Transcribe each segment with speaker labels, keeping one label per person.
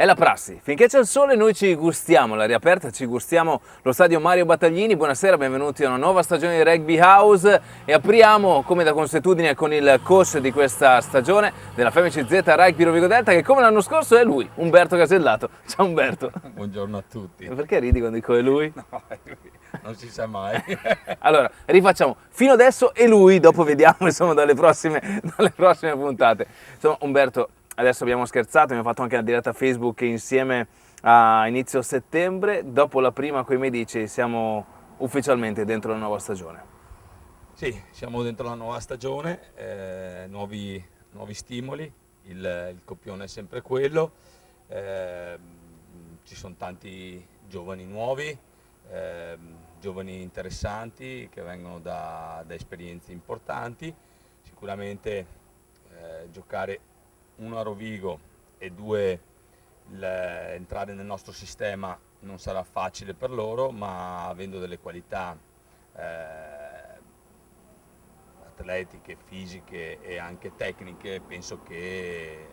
Speaker 1: È la prassi, finché c'è il sole noi ci gustiamo l'aria aperta, ci gustiamo lo stadio Mario Battaglini. Buonasera, benvenuti a una nuova stagione di Rugby House e apriamo come da consuetudine con il coach di questa stagione della FMCZ Rugby Rovigo Delta, che come l'anno scorso è lui, Umberto Casellato. Ciao Umberto.
Speaker 2: Buongiorno a tutti.
Speaker 1: Perché ridi quando dico è lui?
Speaker 2: No, non si sa mai.
Speaker 1: Allora, rifacciamo. Fino adesso è lui, dopo vediamo insomma dalle prossime puntate. Insomma, Umberto, adesso abbiamo scherzato, abbiamo fatto anche una diretta Facebook insieme a inizio settembre. Dopo la prima coi medici siamo ufficialmente dentro la nuova stagione.
Speaker 2: Sì, siamo dentro la nuova stagione, nuovi stimoli, il copione è sempre quello, ci sono tanti giovani nuovi, giovani interessanti che vengono da esperienze importanti. Sicuramente giocare uno a Rovigo e due entrare nel nostro sistema non sarà facile per loro, ma avendo delle qualità atletiche, fisiche e anche tecniche, penso che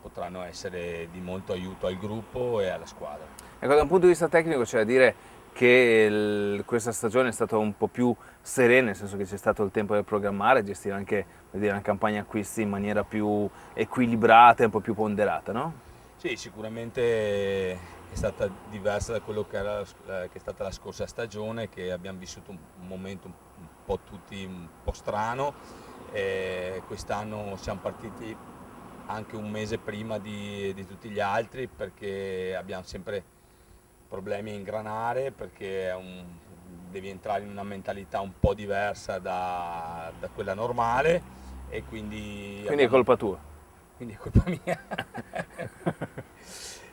Speaker 2: potranno essere di molto aiuto al gruppo e alla squadra.
Speaker 1: Ecco, da un punto di vista tecnico c'è da dire che questa stagione è stata un po' più serena, nel senso che c'è stato il tempo per programmare, gestire anche una campagna acquisti in maniera più equilibrata e un po' più ponderata, no?
Speaker 2: Sì, sicuramente è stata diversa da quello che è stata la scorsa stagione, che abbiamo vissuto un momento un po' tutti un po' strano. Quest'anno siamo partiti anche un mese prima di tutti gli altri, perché abbiamo sempre problemi a ingranare, perché devi entrare in una mentalità un po' diversa da quella normale e quindi
Speaker 1: Quindi è colpa tua.
Speaker 2: quindi è colpa mia.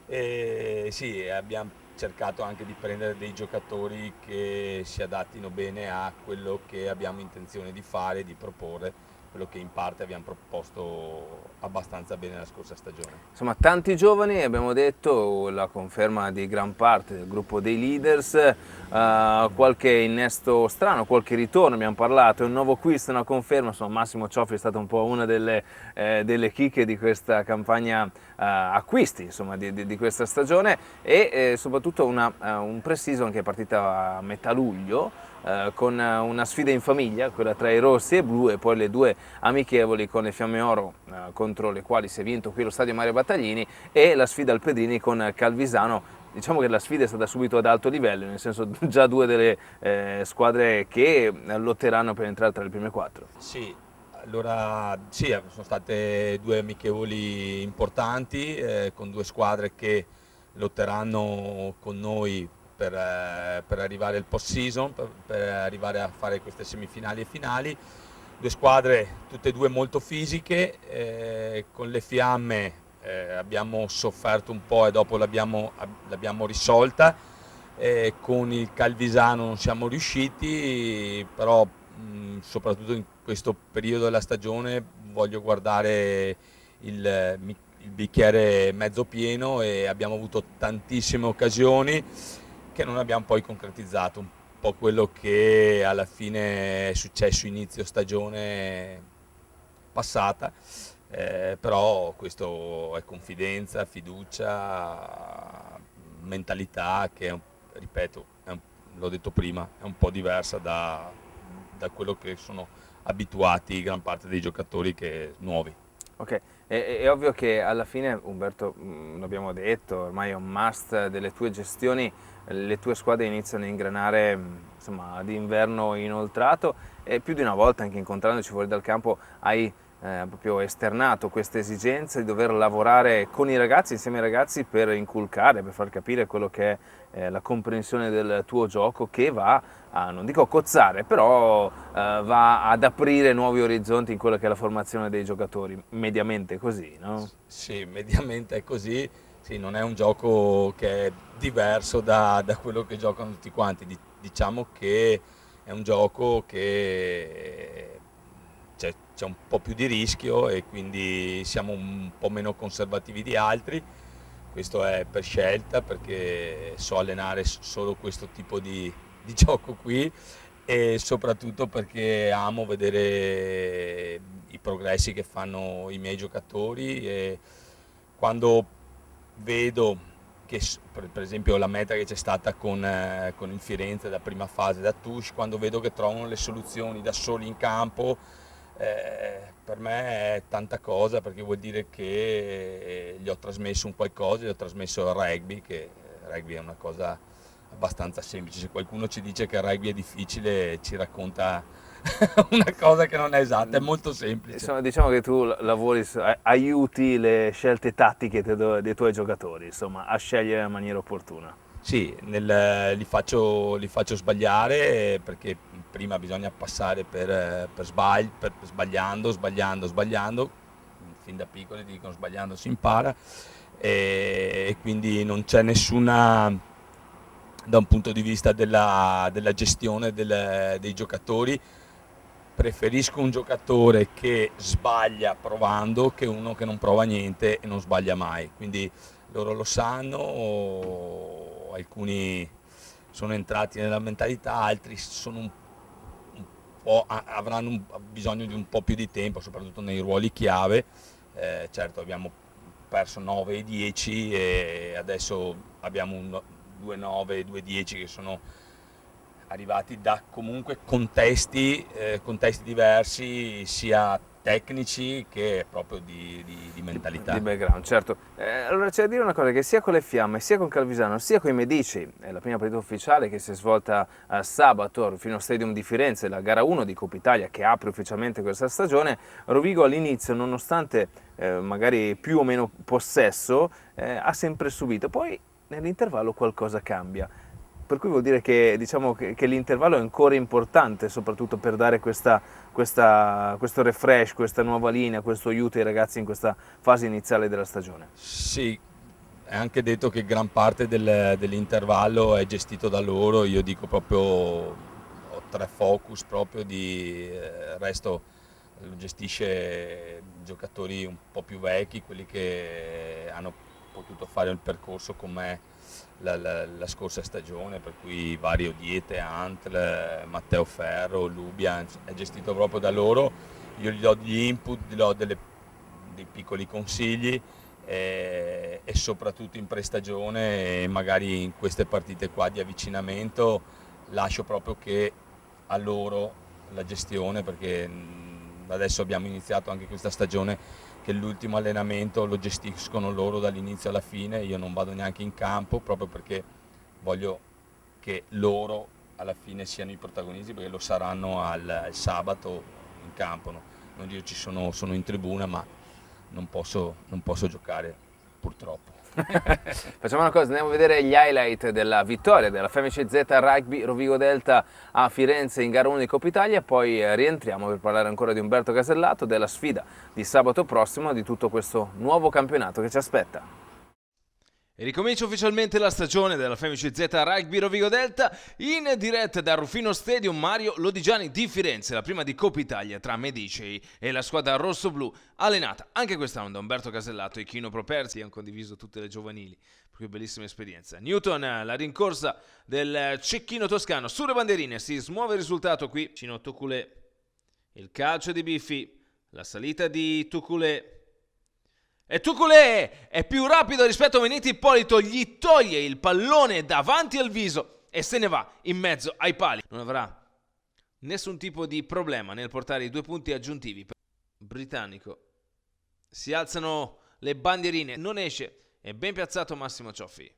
Speaker 2: E sì, abbiamo cercato anche di prendere dei giocatori che si adattino bene a quello che abbiamo intenzione di fare e di proporre, quello che in parte abbiamo proposto abbastanza bene la scorsa stagione.
Speaker 1: Insomma, tanti giovani, abbiamo detto, la conferma di gran parte del gruppo dei leaders, qualche innesto strano, qualche ritorno, abbiamo parlato, un nuovo quiz, una conferma. Insomma, Massimo Cioffi è stata un po' una delle chicche di questa campagna acquisti, insomma, di questa stagione, e soprattutto un pre-season che è partita a metà luglio, con una sfida in famiglia, quella tra i rossi e blu, e poi le due amichevoli con le Fiamme Oro, contro le quali si è vinto qui lo stadio Mario Battaglini, e la sfida al Pedrini con Calvisano. Diciamo che la sfida è stata subito ad alto livello, nel senso già due delle squadre che lotteranno per entrare tra le prime quattro.
Speaker 2: Sì, allora sì, sono state due amichevoli importanti, con due squadre che lotteranno con noi per arrivare al post-season, per arrivare a fare queste semifinali e finali. Due squadre tutte e due molto fisiche, con le Fiamme abbiamo sofferto un po' e dopo l'abbiamo risolta. Con il Calvisano non siamo riusciti, però soprattutto in questo periodo della stagione voglio guardare il bicchiere mezzo pieno, e abbiamo avuto tantissime occasioni che non abbiamo poi concretizzato, un po' quello che alla fine è successo inizio stagione passata. Però questo è confidenza, fiducia, mentalità che, ripeto, l'ho detto prima, è un po' diversa da quello che sono abituati gran parte dei giocatori nuovi.
Speaker 1: Ok, è ovvio che alla fine, Umberto, l'abbiamo detto, ormai è un must delle tue gestioni, le tue squadre iniziano a ingranare, insomma, d'inverno inoltrato, e più di una volta, anche incontrandoci fuori dal campo, hai proprio esternato questa esigenza di dover lavorare con i ragazzi, insieme ai ragazzi, per inculcare, per far capire quello che è la comprensione del tuo gioco, che va a, non dico cozzare, però va ad aprire nuovi orizzonti in quello che è la formazione dei giocatori, mediamente così, no?
Speaker 2: Sì, mediamente è così. Sì, non è un gioco che è diverso da quello che giocano tutti quanti. Diciamo che è un gioco che c'è un po' più di rischio, e quindi siamo un po' meno conservativi di altri. Questo è per scelta, perché so allenare solo questo tipo di gioco qui, e soprattutto perché amo vedere i progressi che fanno i miei giocatori, e quando vedo che per esempio la meta che c'è stata con il Firenze da prima fase da Tush, quando vedo che trovano le soluzioni da soli in campo, per me è tanta cosa, perché vuol dire che gli ho trasmesso un qualcosa, gli ho trasmesso il rugby, che il rugby è una cosa abbastanza semplice. Se qualcuno ci dice che il rugby è difficile, ci racconta una cosa che non è esatta, è molto semplice.
Speaker 1: Insomma, diciamo che tu lavori, aiuti le scelte tattiche dei tuoi giocatori, insomma, a scegliere in maniera opportuna.
Speaker 2: Sì, li faccio sbagliare, perché prima bisogna passare per sbagliando. Fin da piccoli dicono sbagliando si impara, e quindi non c'è nessuna, da un punto di vista della gestione dei giocatori, preferisco un giocatore che sbaglia provando che uno che non prova niente e non sbaglia mai. Quindi loro lo sanno, alcuni sono entrati nella mentalità, altri sono un po', avranno bisogno di un po' più di tempo, soprattutto nei ruoli chiave. Certo, abbiamo perso 9 e 10 e adesso abbiamo 2 9 e 2 10 che sono arrivati da comunque contesti diversi, sia tecnici che proprio di mentalità.
Speaker 1: Di background, certo. Allora c'è da dire una cosa, che sia con le Fiamme, sia con Calvisano, sia con i Medici, è la prima partita ufficiale che si è svolta sabato al Rufino Stadium di Firenze, la gara 1 di Coppa Italia che apre ufficialmente questa stagione. Rovigo all'inizio, nonostante magari più o meno possesso, ha sempre subito, poi nell'intervallo qualcosa cambia. Per cui vuol dire che, diciamo, che l'intervallo è ancora importante, soprattutto per dare questo refresh, questa nuova linea, questo aiuto ai ragazzi in questa fase iniziale della stagione.
Speaker 2: Sì, è anche detto che gran parte dell'intervallo è gestito da loro. Io dico proprio, ho 3 focus proprio, il resto lo gestisce giocatori un po' più vecchi, quelli che hanno potuto fare il percorso con me la scorsa stagione, per cui vari Odiete, Antl, Matteo Ferro, Lubian, è gestito proprio da loro. Io gli do degli input, gli do dei piccoli consigli, e soprattutto in prestagione e magari in queste partite qua di avvicinamento lascio proprio che a loro la gestione, perché adesso abbiamo iniziato anche questa stagione che l'ultimo allenamento lo gestiscono loro dall'inizio alla fine. Io non vado neanche in campo, proprio perché voglio che loro alla fine siano i protagonisti, perché lo saranno al sabato in campo, no? Non io sono in tribuna, ma non posso giocare purtroppo.
Speaker 1: Facciamo una cosa, andiamo a vedere gli highlight della vittoria della FMC Z Rugby Rovigo Delta a Firenze in gara 1 di Coppa Italia, e poi rientriamo per parlare ancora di Umberto Casellato, della sfida di sabato prossimo e di tutto questo nuovo campionato che ci aspetta.
Speaker 3: E ricomincia ufficialmente la stagione della FMC Z Rugby Rovigo Delta in diretta da Rufino Stadium Mario Lodigiani di Firenze, la prima di Coppa Italia tra Medici e la squadra rossoblu, allenata anche quest'anno da Umberto Casellato e Chino Properzi. Hanno condiviso tutte le giovanili, proprio bellissima esperienza. Newton, la rincorsa del cecchino toscano sulle bandierine, si smuove il risultato qui. Cino Tuculè, il calcio di Biffi, la salita di Tuculè. E Tuculè è più rapido rispetto a Veneti Ippolito, gli toglie il pallone davanti al viso e se ne va in mezzo ai pali. Non avrà nessun tipo di problema nel portare i 2 punti aggiuntivi per il britannico. Si alzano le bandierine, non esce, è ben piazzato Massimo Cioffi.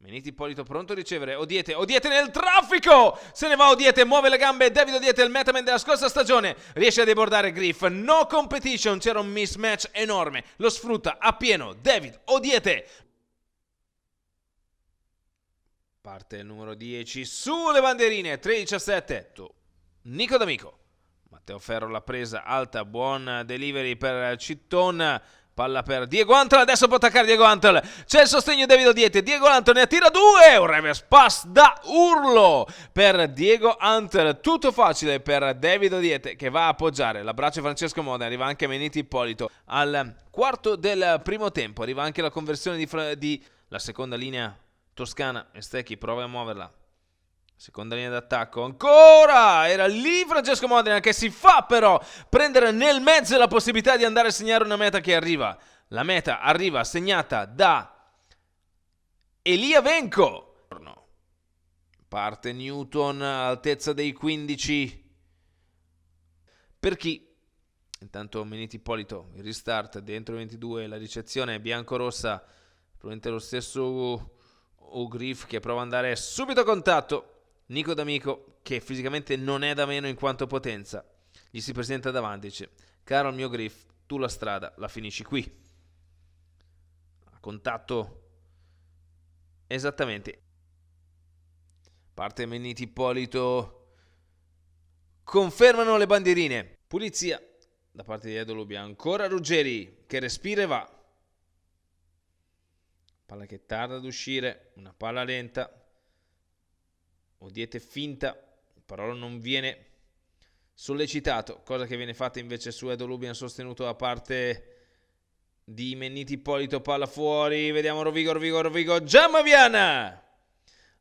Speaker 3: Veneti Ippolito pronto a ricevere, Odiete nel traffico, se ne va Odiete, muove le gambe, David Odiete, il metaman della scorsa stagione, riesce a debordare Griff, no competition, c'era un mismatch enorme, lo sfrutta appieno David Odiete. Parte il numero 10, sulle bandierine, 3-17, Nico D'Amico, Matteo Ferro l'ha presa, alta, buon delivery per Citton. Palla per Diego Antel, adesso può attaccare Diego Antel, c'è il sostegno di David Odiete, Diego Antel ne attira 2, un reverse pass da urlo per Diego Antel, tutto facile per David Odiete che va a appoggiare l'abbraccio di Francesco Moda, arriva anche Veneti Ippolito al quarto del primo tempo, arriva anche la conversione di la seconda linea toscana, Estecchi prova a muoverla. Seconda linea d'attacco, ancora, era lì Francesco Modena che si fa però prendere nel mezzo la possibilità di andare a segnare una meta che arriva La meta arriva segnata da Elia Venco. Parte Newton all'altezza dei 15. Per chi? Intanto Meniti Ippolito, il restart dentro 22, la ricezione bianco-rossa, probabilmente lo stesso O'Griff che prova ad andare subito a contatto. Nico D'Amico, che fisicamente non è da meno in quanto potenza, gli si presenta davanti, dice: caro il mio Griff, tu la strada la finisci qui. A contatto esattamente. Parte Meniti Ippolito, confermano le bandierine, pulizia da parte di Edo Lubbia, ancora Ruggeri che respira e va. Palla che tarda ad uscire, una palla lenta. Odiete finta, il Parolo non viene sollecitato, cosa che viene fatta invece su Edo Lubbia, sostenuto da parte di Meniti Ippolito, palla fuori, vediamo Rovigo, Giammaviana!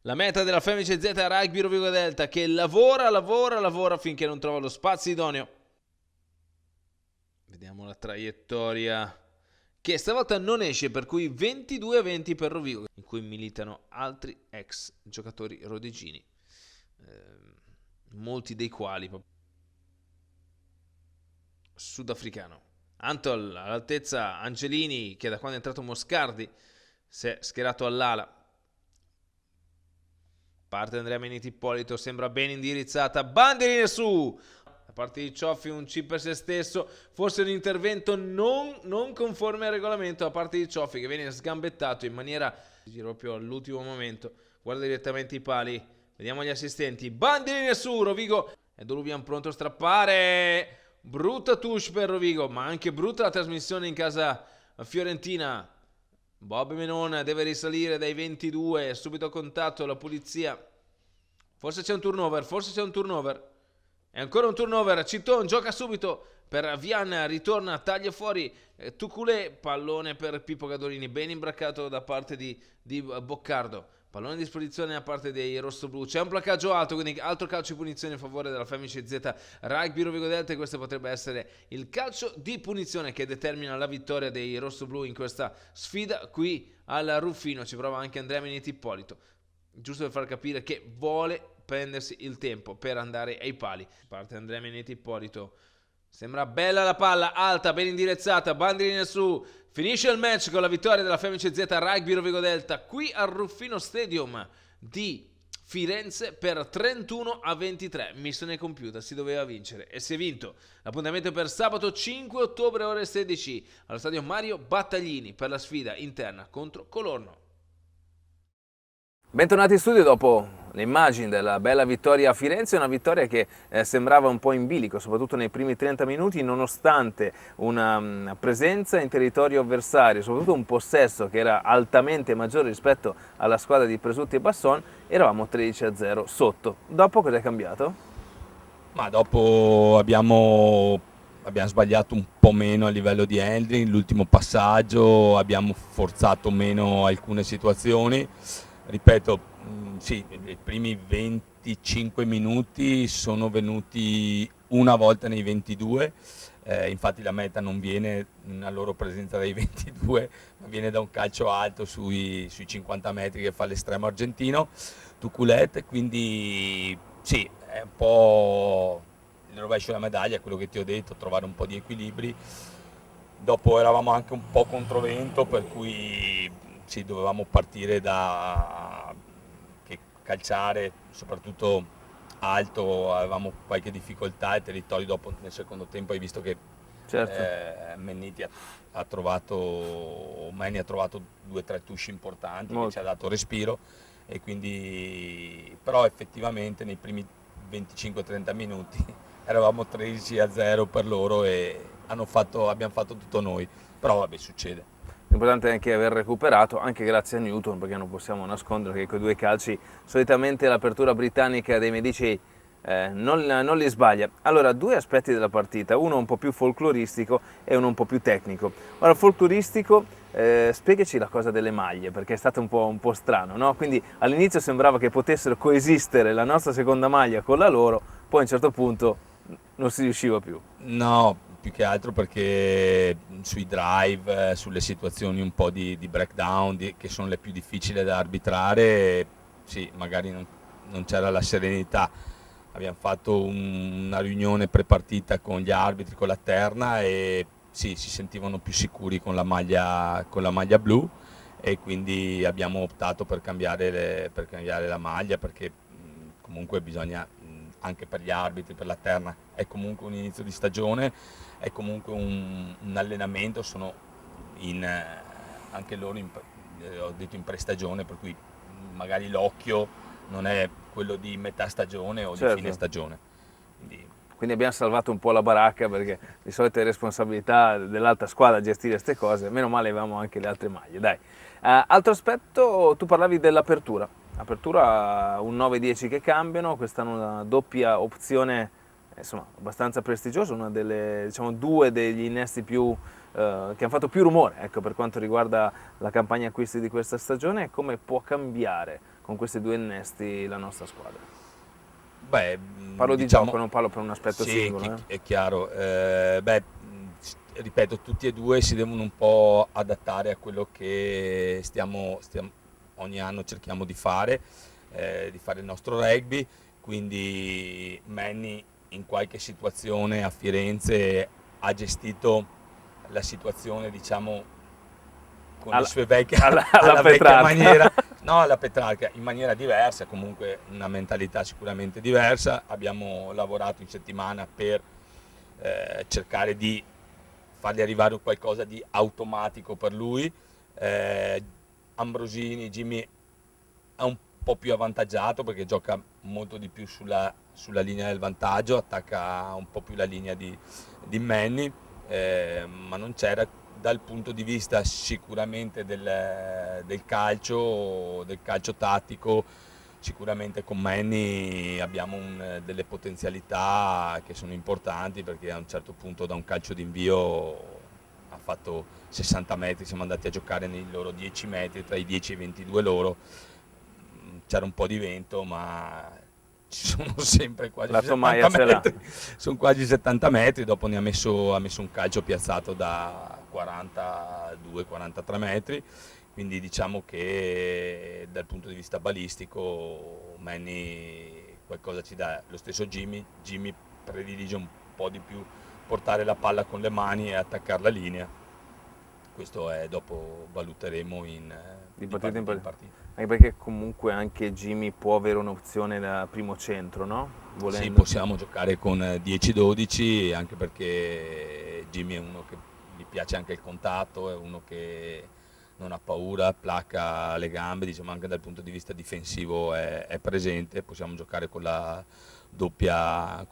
Speaker 3: La meta della Femice Z Rugby Rovigo Delta che lavora finché non trova lo spazio idoneo. Vediamo la traiettoria che stavolta non esce, per cui 22-20 per Rovigo, in cui militano altri ex giocatori rodegini, molti dei quali sudafricano. Antol all'altezza, Angelini che da quando è entrato Moscardi si è schierato all'ala. Parte Andrea Meniti Ippolito, sembra ben indirizzata, bandierine su! Da parte di Cioffi un chip per se stesso, forse un intervento non conforme al regolamento da parte di Cioffi che viene sgambettato in maniera, proprio all'ultimo momento, guarda direttamente i pali, vediamo gli assistenti, bandierine su, Rovigo, è Dolubian pronto a strappare, brutta touche per Rovigo, ma anche brutta la trasmissione in casa fiorentina. Bob Menon deve risalire dai 22, subito a contatto, la pulizia, forse c'è un turnover, è ancora un turnover, Citon gioca subito per Vian, ritorna, taglia fuori, Tuculé, pallone per Pippo Gadolini, ben imbraccato da parte di Boccardo, pallone a disposizione da parte dei rossoblù, c'è un placcaggio alto, quindi altro calcio di punizione in favore della Femice Z Rugby Rovigo Delta, e questo potrebbe essere il calcio di punizione che determina la vittoria dei rossoblù in questa sfida qui al Ruffino. Ci prova anche Andrea Meniti Ippolito, giusto per far capire che vuole prendersi il tempo per andare ai pali. Parte Andrea Meniti Ippolito, sembra bella la palla, alta, ben indirizzata, bandierine su, finisce il match con la vittoria della Femice Z Rugby Rovigo Delta qui al Ruffino Stadium di Firenze per 31-23, missione compiuta, si doveva vincere e si è vinto. L'appuntamento per sabato 5 ottobre ore 16 allo stadio Mario Battaglini per la sfida interna contro Colorno.
Speaker 1: Bentornati in studio dopo le immagini della bella vittoria a Firenze, una vittoria che sembrava un po' in bilico, soprattutto nei primi 30 minuti, nonostante una presenza in territorio avversario, soprattutto un possesso che era altamente maggiore rispetto alla squadra di Presutti e Basson, eravamo 13-0 sotto. Dopo cosa è cambiato?
Speaker 2: Ma dopo abbiamo sbagliato un po' meno a livello di handling, l'ultimo passaggio, abbiamo forzato meno alcune situazioni. Ripeto, sì, i primi 25 minuti sono venuti una volta nei 22, infatti la meta non viene una loro presenza dai 22, ma viene da un calcio alto sui 50 metri che fa l'estremo argentino, Tuculet, quindi sì, è un po' il rovescio della medaglia, quello che ti ho detto, trovare un po' di equilibri. Dopo eravamo anche un po' controvento, per cui sì, dovevamo partire da calciare, soprattutto alto, avevamo qualche difficoltà e Territori dopo nel secondo tempo hai visto che certo. Manny ha trovato 2-3 touche importanti, che ci ha dato respiro, e quindi però effettivamente nei primi 25-30 minuti eravamo 13-0 per loro e abbiamo fatto tutto noi, però vabbè, succede.
Speaker 1: L'importante è anche aver recuperato, anche grazie a Newton, perché non possiamo nascondere che con due calci solitamente l'apertura britannica dei Medici non li sbaglia. Allora, due aspetti della partita, uno un po' più folcloristico e uno un po' più tecnico. Ora, folcloristico, spiegaci la cosa delle maglie, perché è stato un po' strano, no? Quindi all'inizio sembrava che potessero coesistere la nostra seconda maglia con la loro, poi a un certo punto non si riusciva più.
Speaker 2: No, più che altro perché sui drive, sulle situazioni un po' di breakdown, che sono le più difficili da arbitrare, sì, magari non c'era la serenità. Abbiamo fatto una riunione prepartita con gli arbitri, con la terna, e sì, si sentivano più sicuri con la maglia blu, e quindi abbiamo optato per cambiare la maglia, perché comunque bisogna, anche per gli arbitri, per la terna, è comunque un inizio di stagione, è comunque un allenamento, sono anche loro ho detto in prestagione, per cui magari l'occhio non è quello di metà stagione o di fine stagione.
Speaker 1: Quindi abbiamo salvato un po' la baracca, perché di solito è responsabilità dell'altra squadra gestire queste cose, meno male avevamo anche le altre maglie. Dai. Altro aspetto, tu parlavi dell'apertura. Apertura, un 9-10 che cambiano, quest'anno una doppia opzione, insomma, abbastanza prestigiosa, una delle, diciamo, due degli innesti più, che hanno fatto più rumore, ecco, per quanto riguarda la campagna acquisti di questa stagione. Come può cambiare con questi due innesti la nostra squadra?
Speaker 2: Beh,
Speaker 1: parlo di gioco, non parlo per un aspetto singolo.
Speaker 2: È chiaro. Ripeto, tutti e due si devono un po' adattare a quello che ogni anno cerchiamo di fare il nostro rugby. Quindi Manny in qualche situazione a Firenze ha gestito la situazione, diciamo, con le sue vecchie alla vecchia maniera, no, alla Petrarca, in maniera diversa, comunque una mentalità sicuramente diversa. Abbiamo lavorato in settimana per cercare di fargli arrivare qualcosa di automatico per lui. Ambrosini, Jimmy è un po' più avvantaggiato perché gioca molto di più sulla linea del vantaggio, attacca un po' più la linea di Manny, ma non c'era, dal punto di vista sicuramente del calcio tattico. Sicuramente con Manny abbiamo delle potenzialità che sono importanti, perché a un certo punto da un calcio d'invio ha fatto 60 metri, siamo andati a giocare nei loro 10 metri, tra i 10 e i 22 loro, c'era un po' di vento, ma ci sono sempre quasi 70 metri, sono quasi 70 metri, dopo ha messo un calcio piazzato da 42-43 metri, quindi diciamo che dal punto di vista balistico Manny qualcosa ci dà. Lo stesso Jimmy predilige un po' di più portare la palla con le mani e attaccare la linea. Questo dopo valuteremo di partita in partita.
Speaker 1: Anche perché comunque anche Jimmy può avere un'opzione da primo centro, no? Volendo.
Speaker 2: Sì, possiamo giocare con 10-12, anche perché Jimmy è uno che gli piace anche il contatto, è uno che non ha paura, placca le gambe, diciamo, anche dal punto di vista difensivo è presente. Possiamo giocare con la doppia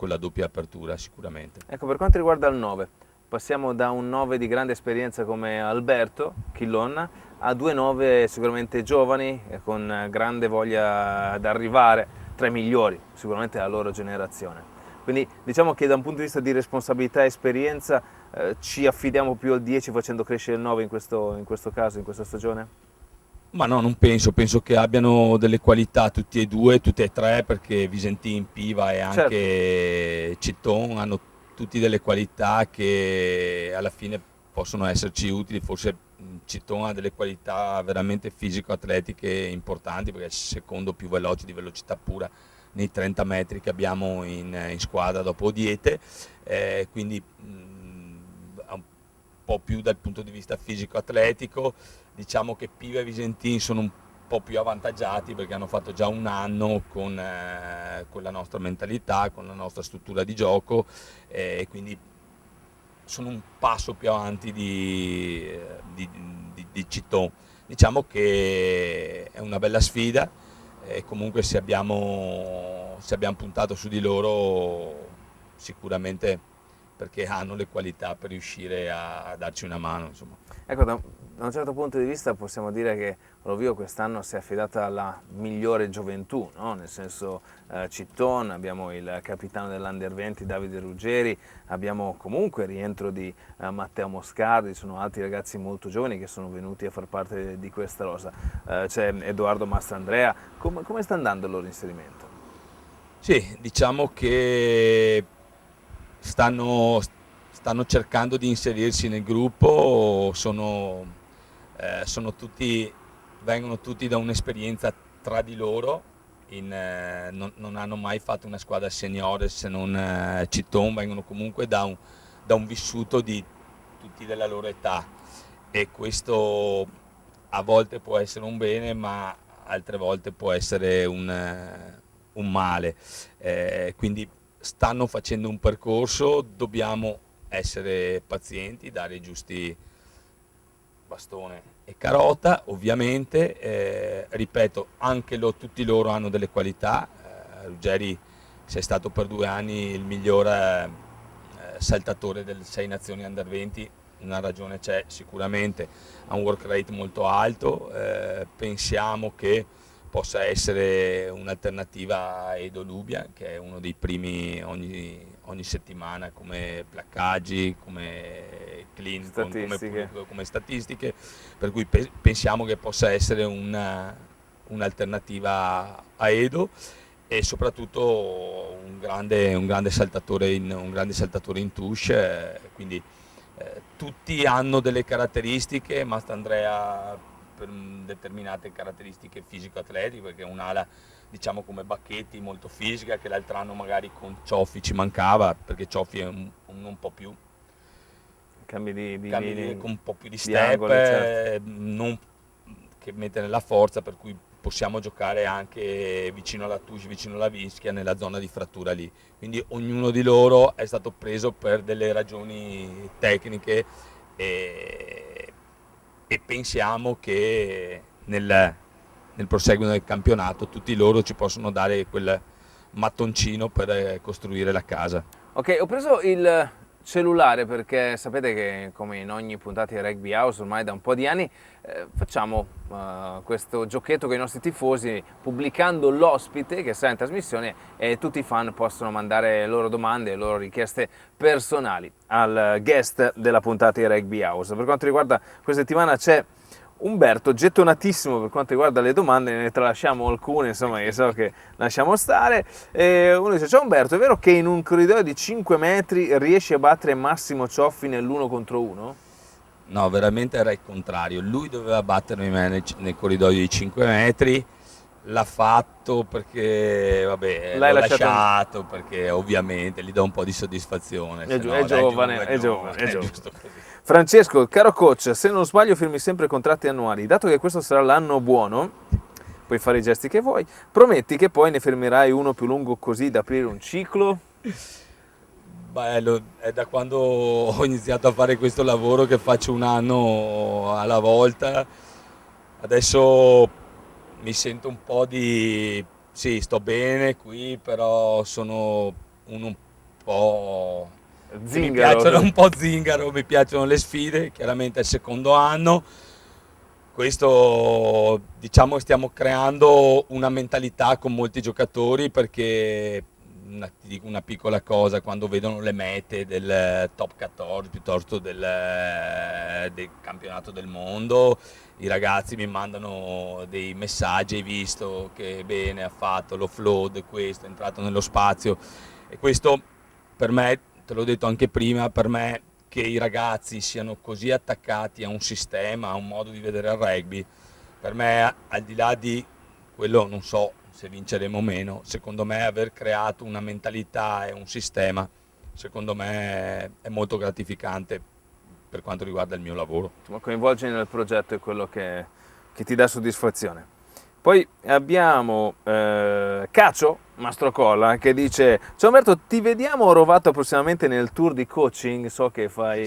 Speaker 2: apertura sicuramente.
Speaker 1: Ecco, per quanto riguarda il 9, passiamo da un 9 di grande esperienza come Alberto Chillon a due 9 sicuramente giovani, con grande voglia d'arrivare tra i migliori sicuramente della loro generazione. Quindi diciamo che da un punto di vista di responsabilità e esperienza ci affidiamo più al 10 facendo crescere il 9 in questo caso, in questa stagione?
Speaker 2: Ma no, non penso che abbiano delle qualità tutti e due, tutte e tre, perché Visentin, Piva e anche Citton hanno tutti delle qualità che alla fine possono esserci utili. Forse Citton ha delle qualità veramente fisico-atletiche importanti, perché è il secondo più veloce di velocità pura nei 30 metri che abbiamo in squadra dopo Odiete, quindi un po' più dal punto di vista fisico-atletico. Diciamo che Piva e Visentin sono un po' più avvantaggiati perché hanno fatto già un anno con la nostra mentalità, con la nostra struttura di gioco, e quindi sono un passo più avanti di Citton. Diciamo che è una bella sfida, e comunque se abbiamo puntato su di loro sicuramente perché hanno le qualità per riuscire a darci una mano, insomma.
Speaker 1: Ecco, da un certo punto di vista possiamo dire che Rovio quest'anno si è affidata alla migliore gioventù, no? Nel senso Citton, abbiamo il capitano dell'Under 20 Davide Ruggeri, abbiamo comunque il rientro di Matteo Moscardi, sono altri ragazzi molto giovani che sono venuti a far parte di questa rosa, c'è Edoardo Mastandrea. Come sta andando il loro inserimento?
Speaker 2: Sì, diciamo che stanno stanno cercando di inserirsi nel gruppo, vengono tutti da un'esperienza tra di loro, non hanno mai fatto una squadra seniore se non Citon, vengono comunque da un vissuto di tutti della loro età, e questo a volte può essere un bene, ma altre volte può essere un male. Quindi stanno facendo un percorso, dobbiamo essere pazienti, dare i giusti bastone e carota, ovviamente. Ripeto, anche tutti loro hanno delle qualità. Ruggeri, sei stato per 2 anni il miglior saltatore del 6 Nazioni Under 20, una ragione c'è sicuramente, ha un work rate molto alto, pensiamo che possa essere un'alternativa a Edo Lubian, che è uno dei primi ogni settimana come placcaggi, come clean, come statistiche, per cui pensiamo che possa essere un'alternativa a Edo, e soprattutto un grande saltatore in touche, quindi tutti hanno delle caratteristiche. Mastandrea per determinate caratteristiche fisico-atletiche, perché è un'ala, diciamo, come Bacchetti, molto fisica, che l'altro anno magari con Cioffi ci mancava, perché Cioffi è un po' più con un po' più di step,
Speaker 1: angoli, certo.
Speaker 2: non che mette nella forza, per cui possiamo giocare anche vicino alla touche, vicino alla vischia, nella zona di frattura lì. Quindi ognuno di loro è stato preso per delle ragioni tecniche, e pensiamo che nel proseguo del campionato tutti loro ci possono dare quel mattoncino per costruire la casa.
Speaker 1: Ok, ho preso il cellulare perché sapete che, come in ogni puntata di Rugby House ormai da un po' di anni, facciamo questo giochetto con i nostri tifosi, pubblicando l'ospite che sarà in trasmissione, e tutti i fan possono mandare le loro domande, le loro richieste personali al guest della puntata di Rugby House. Per quanto riguarda questa settimana c'è Umberto, gettonatissimo per quanto riguarda le domande, ne tralasciamo alcune, insomma, che so che lasciamo stare. Uno dice: ciao Umberto, è vero che in un corridoio di 5 metri riesci a battere Massimo Cioffi nell'1 contro 1?
Speaker 2: No, veramente era il contrario. Lui doveva battermi me nel corridoio di 5 metri, l'ha fatto perché, vabbè, l'ho lasciato perché ovviamente gli do un po' di soddisfazione.
Speaker 1: È giovane.
Speaker 2: È giusto così.
Speaker 1: Francesco, caro coach, se non sbaglio firmi sempre contratti annuali. Dato che questo sarà l'anno buono, puoi fare i gesti che vuoi, prometti che poi ne firmerai uno più lungo, così da aprire un ciclo?
Speaker 2: Bello, è da quando ho iniziato a fare questo lavoro che faccio un anno alla volta. Adesso mi sento un po' sì, sto bene qui, però sono un po'
Speaker 1: zingaro.
Speaker 2: Mi piacciono un po' zingaro, mi piacciono le sfide, chiaramente è il secondo anno. Questo, diciamo, stiamo creando una mentalità con molti giocatori, perché ti dico una piccola cosa: quando vedono le mete del top 14 piuttosto del campionato del mondo, i ragazzi mi mandano dei messaggi: hai visto che bene ha fatto l'offload, questo è entrato nello spazio. E questo per me, te l'ho detto anche prima, per me che i ragazzi siano così attaccati a un sistema, a un modo di vedere il rugby, per me, al di là di quello, non so se vinceremo o meno, secondo me aver creato una mentalità e un sistema, secondo me è molto gratificante per quanto riguarda il mio lavoro.
Speaker 1: Coinvolgere nel progetto è quello che ti dà soddisfazione. Poi abbiamo Cacio Mastrocolla che dice: ciao Umberto, ti vediamo rovato prossimamente nel tour di coaching, so che fai...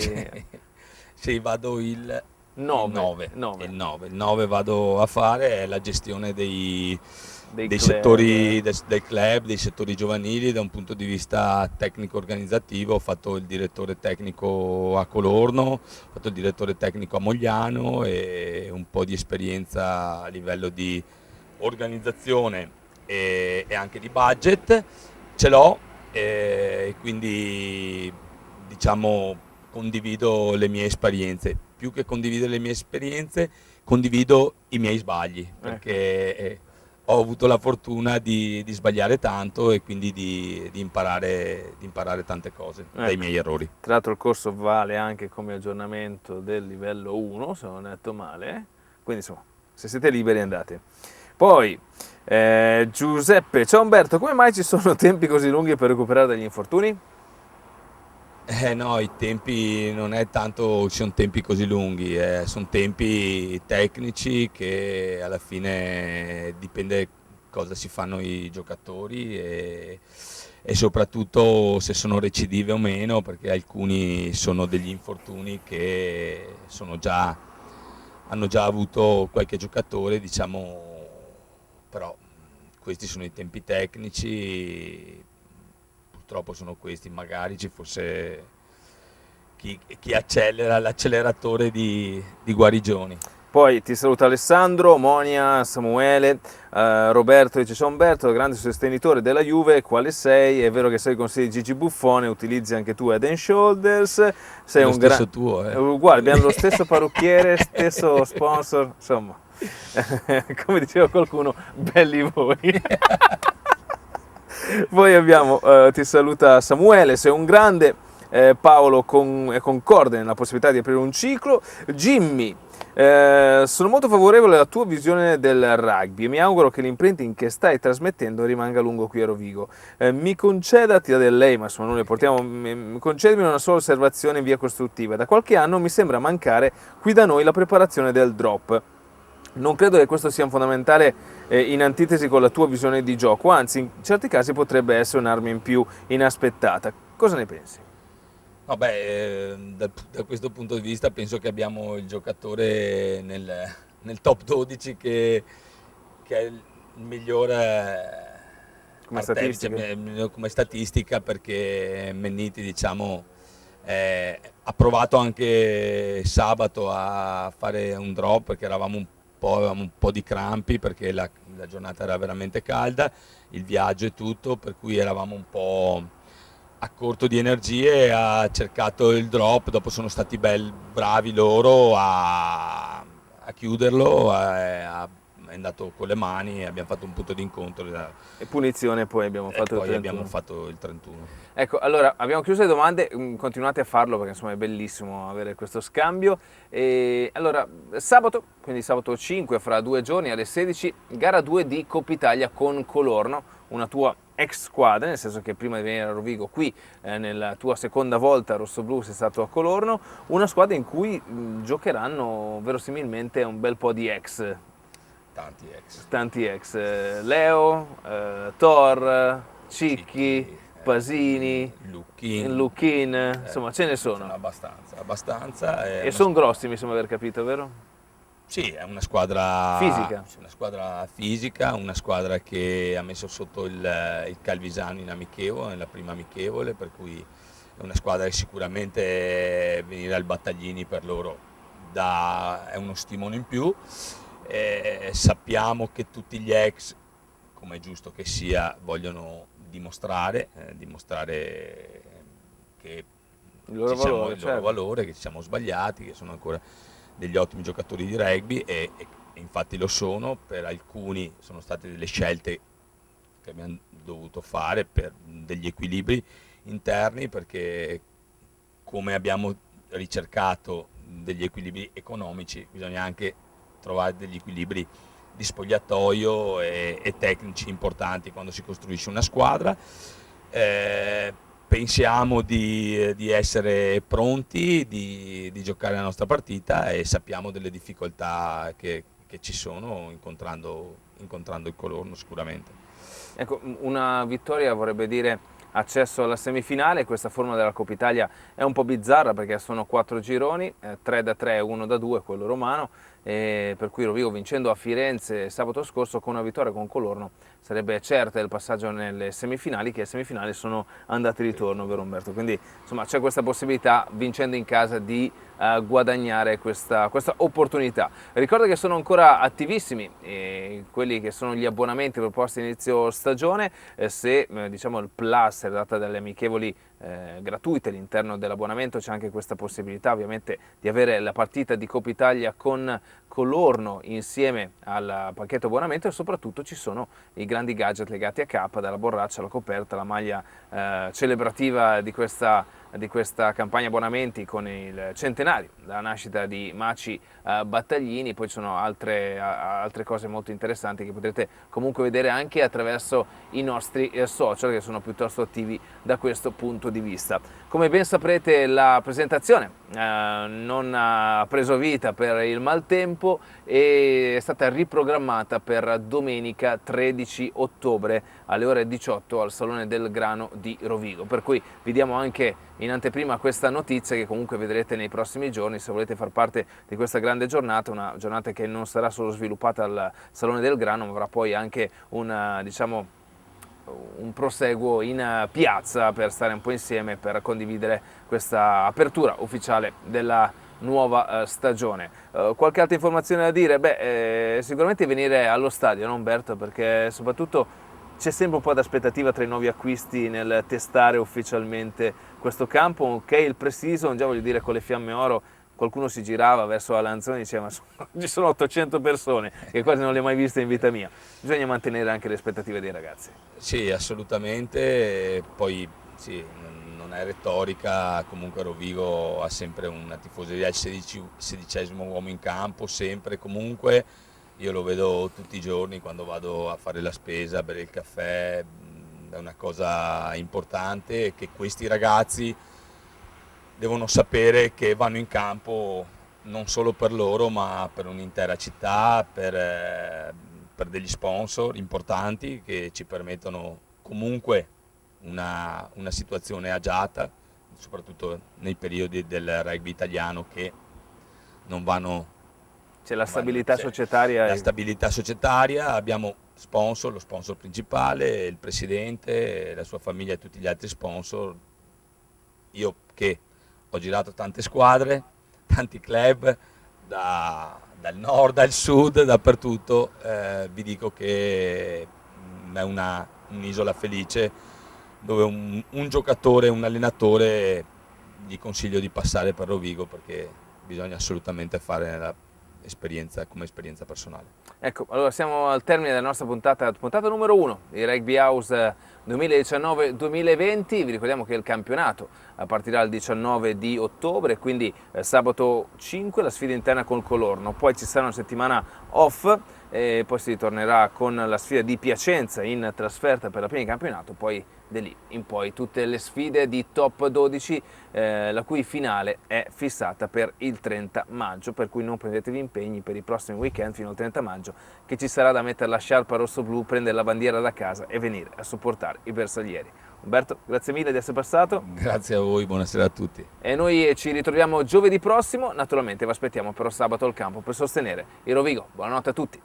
Speaker 2: Sì, vado il
Speaker 1: 9.
Speaker 2: Il 9 vado a fare la gestione dei
Speaker 1: club.
Speaker 2: Settori del club, dei settori giovanili da un punto di vista tecnico-organizzativo. Ho fatto il direttore tecnico a Colorno, ho fatto il direttore tecnico a Mogliano, e un po' di esperienza a livello di organizzazione e anche di budget ce l'ho, e quindi, diciamo, condivido le mie esperienze. Più che condividere le mie esperienze, condivido i miei sbagli, perché ho avuto la fortuna di sbagliare tanto e quindi di imparare tante cose dai miei errori.
Speaker 1: Tra l'altro il corso vale anche come aggiornamento del livello 1, se non ho detto male, quindi insomma, se siete liberi andate. Poi, Giuseppe, ciao Umberto, come mai ci sono tempi così lunghi per recuperare dagli infortuni?
Speaker 2: No, i tempi non è tanto ci sono tempi così lunghi, sono tempi tecnici che alla fine dipende cosa si fanno i giocatori e soprattutto se sono recidive o meno, perché alcuni sono degli infortuni che hanno già avuto qualche giocatore, diciamo, però questi sono i tempi tecnici. Purtroppo sono questi, magari ci fosse chi accelera l'acceleratore di guarigioni.
Speaker 1: Poi ti saluta Alessandro, Monia, Samuele, Roberto dice ciao Umberto, grande sostenitore della Juve, quale sei? È vero che sei consiglio di Gigi Buffone, utilizzi anche tu Head and Shoulders, sei
Speaker 2: Lo
Speaker 1: un
Speaker 2: stesso tuo,
Speaker 1: uguale, abbiamo lo stesso parrucchiere, stesso sponsor, insomma, come diceva qualcuno, belli voi. Poi abbiamo, ti saluta Samuele, sei un grande, Paolo è concorde nella possibilità di aprire un ciclo, Jimmy, sono molto favorevole alla tua visione del rugby e mi auguro che l'imprinting che stai trasmettendo rimanga a lungo qui a Rovigo. Mi conceda, ti dà del lei, ma insomma noi le portiamo, concedimi una sola osservazione in via costruttiva. Da qualche anno mi sembra mancare qui da noi la preparazione del drop. Non credo che questo sia un fondamentale in antitesi con la tua visione di gioco, anzi in certi casi potrebbe essere un'arma in più inaspettata. Cosa ne pensi?
Speaker 2: Vabbè, da questo punto di vista penso che abbiamo il giocatore nel top 12 che è il migliore
Speaker 1: Come statistica?
Speaker 2: come statistica, perché Menniti, diciamo, ha provato anche sabato a fare un drop perché avevamo un po' di crampi perché la giornata era veramente calda, il viaggio e tutto, per cui eravamo un po' a corto di energie, ha cercato il drop, dopo sono stati bravi loro a chiuderlo, è andato con le mani e abbiamo fatto un punto di incontro
Speaker 1: E punizione poi abbiamo fatto il 31.
Speaker 2: Abbiamo fatto il 31.
Speaker 1: Ecco, allora abbiamo chiuso le domande, continuate a farlo perché insomma è bellissimo avere questo scambio. E allora, sabato, quindi sabato 5 fra 2 giorni alle 16, gara 2 di Coppa Italia con Colorno, una tua ex squadra, nel senso che prima di venire a Rovigo qui, nella tua seconda volta rossoblù sei stato a Colorno, una squadra in cui giocheranno verosimilmente un bel po' di ex. Tanti ex, Leo, Thor, Cicchi, Pasini, Lucchin, insomma ce ne sono.
Speaker 2: Abbastanza.
Speaker 1: E sono grossi, mi sembra aver capito, vero?
Speaker 2: Sì, è una squadra
Speaker 1: fisica,
Speaker 2: una squadra che ha messo sotto il Calvisano in amichevole, nella prima amichevole, per cui è una squadra che sicuramente venire al Battaglini per loro è uno stimolo in più. Sappiamo che tutti gli ex, come è giusto che sia, vogliono dimostrare che
Speaker 1: il loro
Speaker 2: valore, che ci siamo sbagliati, che sono ancora degli ottimi giocatori di rugby e infatti lo sono. Per alcuni sono state delle scelte che abbiamo dovuto fare per degli equilibri interni, perché come abbiamo ricercato degli equilibri economici bisogna anche trovare degli equilibri di spogliatoio e tecnici importanti quando si costruisce una squadra. Pensiamo di essere pronti, di giocare la nostra partita e sappiamo delle difficoltà che ci sono incontrando il Colorno sicuramente.
Speaker 1: Ecco, una vittoria vorrebbe dire accesso alla semifinale. Questa forma della Coppa Italia è un po' bizzarra perché sono 4 gironi, 3 da 3 e 1 da 2, quello romano, per cui Rovigo, vincendo a Firenze sabato scorso con una vittoria con Colorno, sarebbe certa il passaggio nelle semifinali, che a semifinali sono andate e ritorno, vero Umberto? Quindi insomma c'è questa possibilità, vincendo in casa, di guadagnare questa opportunità. Ricordo che sono ancora attivissimi quelli che sono gli abbonamenti proposti inizio stagione. Se diciamo il plus è data dalle amichevoli gratuite all'interno dell'abbonamento, c'è anche questa possibilità ovviamente di avere la partita di Coppa Italia con Colorno insieme al pacchetto abbonamento, e soprattutto ci sono i grandi gadget legati a K, dalla borraccia alla coperta, la maglia celebrativa di questa campagna abbonamenti con il centenario dalla nascita di Maci Battaglini. Poi ci sono altre cose molto interessanti che potrete comunque vedere anche attraverso i nostri social, che sono piuttosto attivi da questo punto di vista. Come ben saprete, la presentazione non ha preso vita per il maltempo e è stata riprogrammata per domenica 13 ottobre alle ore 18 al Salone del Grano di Rovigo, per cui vi diamo anche in anteprima questa notizia che comunque vedrete nei prossimi giorni se volete far parte di questa grande giornata, una giornata che non sarà solo sviluppata al Salone del Grano, ma avrà poi anche un proseguo in piazza per stare un po' insieme, per condividere questa apertura ufficiale della nuova stagione. Qualche altra informazione da dire? Sicuramente venire allo stadio, no Umberto? Perché soprattutto c'è sempre un po' d'aspettativa tra i nuovi acquisti nel testare ufficialmente questo campo, ok, il pre-season, già voglio dire, con le Fiamme Oro qualcuno si girava verso Alanzoni e diceva ma ci sono 800 persone che quasi non le ho mai viste in vita mia. Bisogna mantenere anche le aspettative dei ragazzi.
Speaker 2: Sì, assolutamente, poi sì, non è retorica, comunque Rovigo ha sempre una tifoseria, il 16° uomo in campo, sempre, comunque io lo vedo tutti i giorni quando vado a fare la spesa, a bere il caffè, è una cosa importante che questi ragazzi devono sapere che vanno in campo non solo per loro ma per un'intera città, per degli sponsor importanti che ci permettono comunque una situazione agiata, soprattutto nei periodi del rugby italiano che non vanno.
Speaker 1: C'è la stabilità societaria.
Speaker 2: La stabilità societaria, abbiamo sponsor, lo sponsor principale, il presidente, la sua famiglia e tutti gli altri sponsor. Io che ho girato tante squadre, tanti club, dal nord al sud, dappertutto, vi dico che è un'isola felice dove un giocatore, un allenatore gli consiglio di passare per Rovigo perché bisogna assolutamente fare esperienza come esperienza personale.
Speaker 1: Ecco, allora siamo al termine della nostra puntata numero 1 di Rugby House 2019-2020. Vi ricordiamo che il campionato partirà il 19 di ottobre, quindi sabato 5 la sfida interna col Colorno, poi ci sarà una settimana off e poi si ritornerà con la sfida di Piacenza in trasferta per la prima di campionato, poi da lì in poi tutte le sfide di top 12, la cui finale è fissata per il 30 maggio, per cui non prendetevi impegni per i prossimi weekend fino al 30 maggio, che ci sarà da mettere la sciarpa rosso-blu, prendere la bandiera da casa e venire a supportare i bersaglieri. Umberto, grazie mille di essere passato.
Speaker 2: Grazie a voi, buonasera a tutti.
Speaker 1: E noi ci ritroviamo giovedì prossimo, naturalmente vi aspettiamo però sabato al campo per sostenere il Rovigo. Buonanotte a tutti.